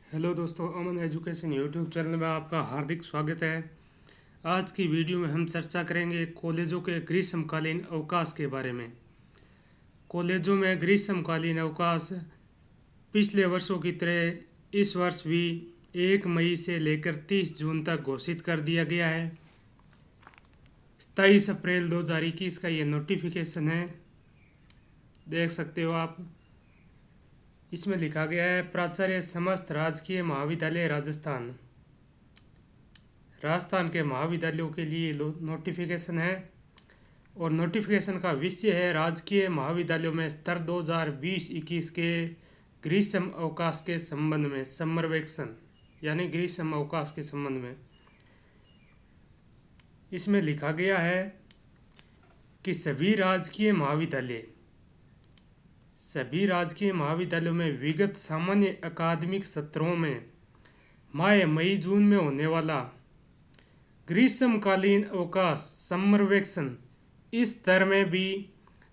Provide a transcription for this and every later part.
Hello दोस्तों, अमन education YouTube channel में आपका हार्दिक स्वागत है। आज की वीडियो में हम चर्चा करेंगे कॉलेजों के ग्रीष्मकालीन अवकाश के बारे में। कॉलेजों में ग्रीष्मकालीन अवकाश पिछले वर्षों की तरह इस वर्ष भी 1 मई से लेकर 30 जून तक घोषित कर दिया गया है। 27 अप्रैल 2021 का ये नोटिफिकेशन है, देख सकते हो आप। इसमें लिखा गया है प्राचार्य समस्त राजकीय महाविद्यालय राजस्थान के महाविद्यालयों के लिए नोटिफिकेशन है। और नोटिफिकेशन का विषय है राजकीय महाविद्यालयों में स्तर 2020-21 के ग्रीष्म अवकाश के संबंध में, समर वेकेशन यानी ग्रीष्म अवकाश के संबंध में। इसमें लिखा गया है कि सभी राजकीय महाविद्यालयों में विगत सामान्य अकादमिक सत्रों में माह मई जून में होने वाला ग्रीष्मकालीन अवकाश समर वेकेशन इस स्तर में भी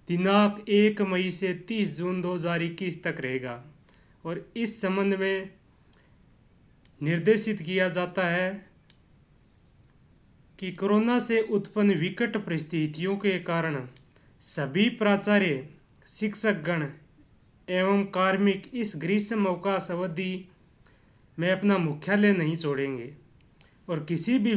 दिनांक 1 मई से 30 जून 2021 तक रहेगा। और इस संबंध में निर्देशित किया जाता है कि कोरोना से उत्पन्न विकट परिस्थितियों के कारण सभी प्राचार्य, शिक्षकगण एवं कार्मिक इस ग्रीष्म अवकाश अवधि में अपना मुख्यालय नहीं छोड़ेंगे और किसी भी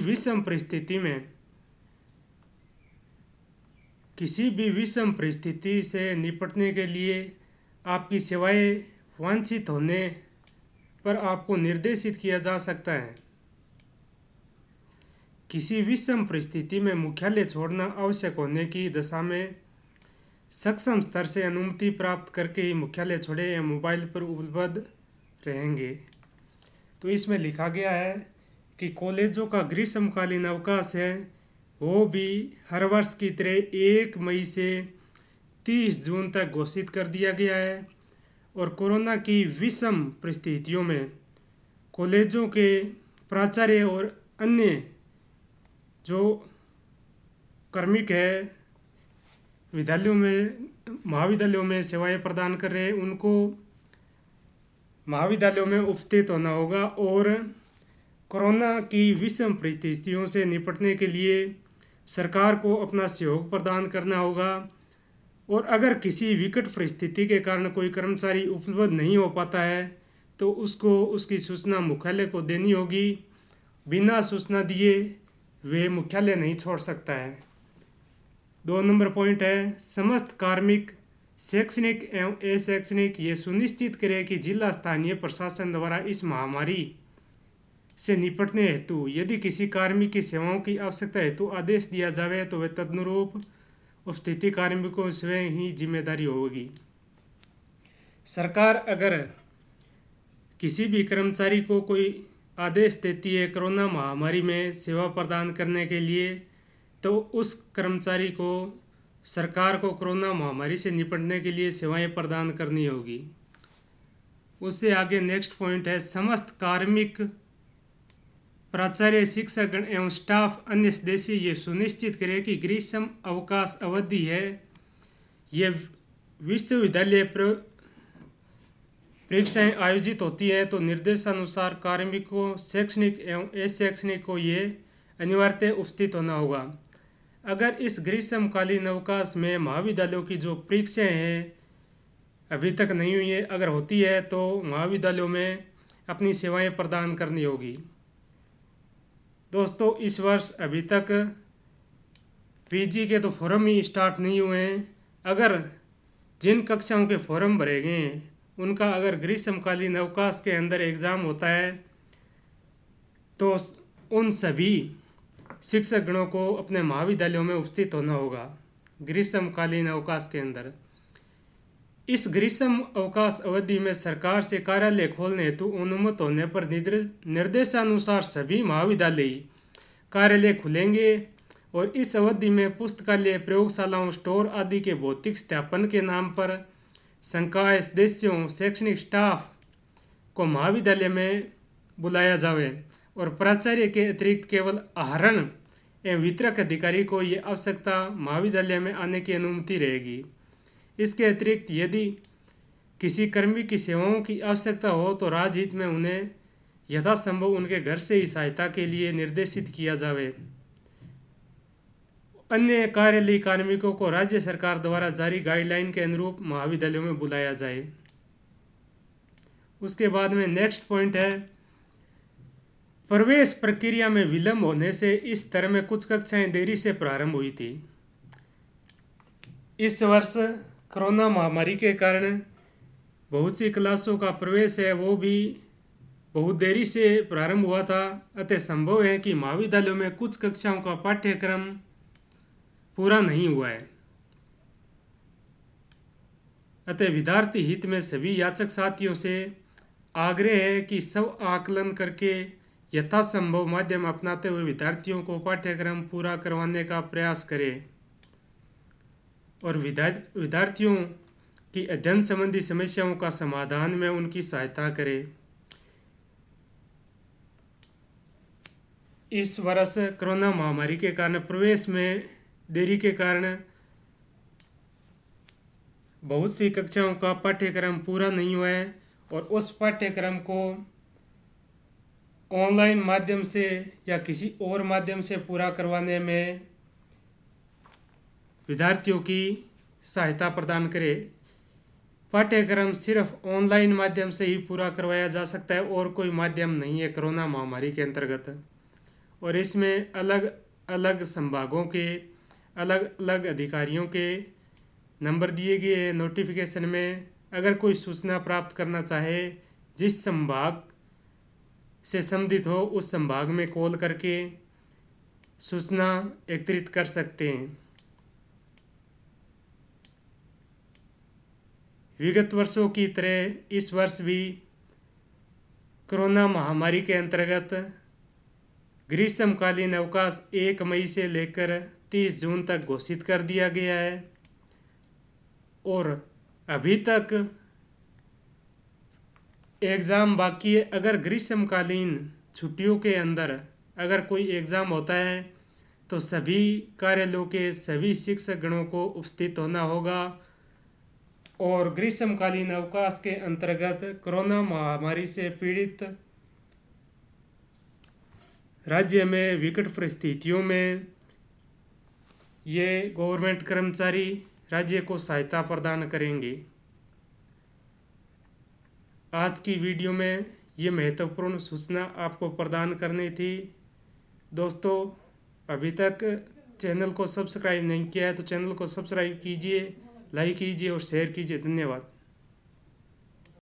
विषम परिस्थिति से निपटने के लिए आपकी सेवाएं वांछित होने पर आपको निर्देशित किया जा सकता है। किसी विषम परिस्थिति में मुख्यालय छोड़ना आवश्यक होने की दशा में सक्षम स्तर से अनुमति प्राप्त करके ही मुख्यालय छोड़े या मोबाइल पर उपलब्ध रहेंगे। तो इसमें लिखा गया है कि कॉलेजों का ग्रीष्मकालीन अवकाश है वो भी हर वर्ष की तरह 1 मई से 30 जून तक घोषित कर दिया गया है। और कोरोना की विषम परिस्थितियों में कॉलेजों के प्राचार्य और अन्य जो कार्मिक है महाविद्यालयों में सेवाएं प्रदान कर रहे हैं उनको महाविद्यालयों में उपस्थित होना होगा और कोरोना की विषम परिस्थितियों से निपटने के लिए सरकार को अपना सहयोग प्रदान करना होगा। और अगर किसी विकट परिस्थिति के कारण कोई कर्मचारी उपलब्ध नहीं हो पाता है तो उसको उसकी सूचना मुख्यालय को देनी होगी। बिना सूचना दिए वे मुख्यालय नहीं छोड़ सकता है। 2 नंबर पॉइंट है समस्त कार्मिक, शैक्षणिक एवं अशैक्षणिक ये सुनिश्चित करें कि जिला स्थानीय प्रशासन द्वारा इस महामारी से निपटने हेतु यदि किसी कार्मिक की सेवाओं की आवश्यकता हेतु आदेश दिया जाए तो वे तदनुरूप उपस्थिति कार्मिकों स्वयं ही जिम्मेदारी होगी। सरकार अगर किसी भी कर्मचारी को कोई आदेश देती है कोरोना महामारी में सेवा प्रदान करने के लिए तो उस कर्मचारी को सरकार को कोरोना महामारी से निपटने के लिए सेवाएं प्रदान करनी होगी। उससे आगे नेक्स्ट पॉइंट है समस्त कार्मिक, प्राचार्य, शिक्षकगण एवं स्टाफ अन्य सदस्य ये सुनिश्चित करें कि ग्रीष्म अवकाश अवधि है ये विश्वविद्यालय परीक्षाएं आयोजित होती है तो निर्देशानुसार कार्मिकों, शैक्षणिक एवं अशैक्षणिक को ये अनिवार्यतः उपस्थित होना होगा। अगर इस ग्रीष्मकालीन अवकाश में महाविद्यालयों की जो परीक्षाएं हैं अभी तक नहीं हुई है, अगर होती है तो महाविद्यालयों में अपनी सेवाएं प्रदान करनी होगी। दोस्तों, इस वर्ष अभी तक पीजी के तो फॉर्म ही स्टार्ट नहीं हुए हैं। अगर जिन कक्षाओं के फॉर्म भरे गए हैं उनका अगर ग्रीष्मकालीन अवकाश के अंदर एग्ज़ाम होता है तो उन सभी शिक्षकगणों को अपने महाविद्यालयों में उपस्थित होना होगा ग्रीष्मकालीन अवकाश के अंदर। इस ग्रीष्म अवकाश अवधि में सरकार से कार्यालय खोलने हेतु अनुमत होने पर निर्देशानुसार सभी महाविद्यालय कार्यालय खुलेंगे और इस अवधि में पुस्तकालय, प्रयोगशालाओं, स्टोर आदि के भौतिक सत्यापन के नाम पर संकाय सदस्यों, शैक्षणिक स्टाफ को महाविद्यालय में बुलाया जाए और प्राचार्य के अतिरिक्त केवल आहरण एवं वितरक अधिकारी को ये आवश्यकता महाविद्यालय में आने की अनुमति रहेगी। इसके अतिरिक्त यदि किसी कर्मी की सेवाओं की आवश्यकता हो तो राजहित में उन्हें यथासंभव उनके घर से ही सहायता के लिए निर्देशित किया जावे। अन्य कार्यालयीय कार्मिकों को राज्य सरकार द्वारा जारी गाइडलाइन के अनुरूप महाविद्यालयों में बुलाया जाए। उसके बाद में नेक्स्ट पॉइंट है, प्रवेश प्रक्रिया में विलंब होने से इस तरह में कुछ कक्षाएं देरी से प्रारंभ हुई थी। इस वर्ष कोरोना महामारी के कारण बहुत सी क्लासों का प्रवेश है वो भी बहुत देरी से प्रारंभ हुआ था। अतः संभव है कि महाविद्यालयों में कुछ कक्षाओं का पाठ्यक्रम पूरा नहीं हुआ है। अतः विद्यार्थी हित में सभी याचक साथियों से आग्रह है कि सब आकलन करके यथासंभव माध्यम अपनाते हुए विद्यार्थियों को पाठ्यक्रम पूरा करवाने का प्रयास करें और विद्यार्थियों की अध्ययन संबंधी समस्याओं का समाधान में उनकी सहायता करें। इस वर्ष कोरोना महामारी के कारण प्रवेश में देरी के कारण बहुत सी कक्षाओं का पाठ्यक्रम पूरा नहीं हुआ है और उस पाठ्यक्रम को ऑनलाइन माध्यम से या किसी और माध्यम से पूरा करवाने में विद्यार्थियों की सहायता प्रदान करें। पाठ्यक्रम सिर्फ ऑनलाइन माध्यम से ही पूरा करवाया जा सकता है और कोई माध्यम नहीं है कोरोना महामारी के अंतर्गत। और इसमें अलग अलग संभागों के अलग अलग अधिकारियों के नंबर दिए गए हैं नोटिफिकेशन में। अगर कोई सूचना प्राप्त करना चाहे जिस संभाग से संबंधित हो उस संभाग में कॉल करके सूचना एकत्रित कर सकते हैं। विगत वर्षों की तरह इस वर्ष भी कोरोना महामारी के अंतर्गत ग्रीष्मकालीन अवकाश 1 मई से लेकर 30 जून तक घोषित कर दिया गया है और अभी तक एग्ज़ाम बाकी है। अगर ग्रीष्मकालीन छुट्टियों के अंदर अगर कोई एग्ज़ाम होता है तो सभी कार्यालयों के सभी शिक्षक गणों को उपस्थित होना होगा और ग्रीष्मकालीन अवकाश के अंतर्गत कोरोना महामारी से पीड़ित राज्य में विकट परिस्थितियों में ये गवर्नमेंट कर्मचारी राज्य को सहायता प्रदान करेंगे। आज की वीडियो में ये महत्वपूर्ण सूचना आपको प्रदान करनी थी। दोस्तों, अभी तक चैनल को सब्सक्राइब नहीं किया है तो चैनल को सब्सक्राइब कीजिए, लाइक कीजिए और शेयर कीजिए। धन्यवाद।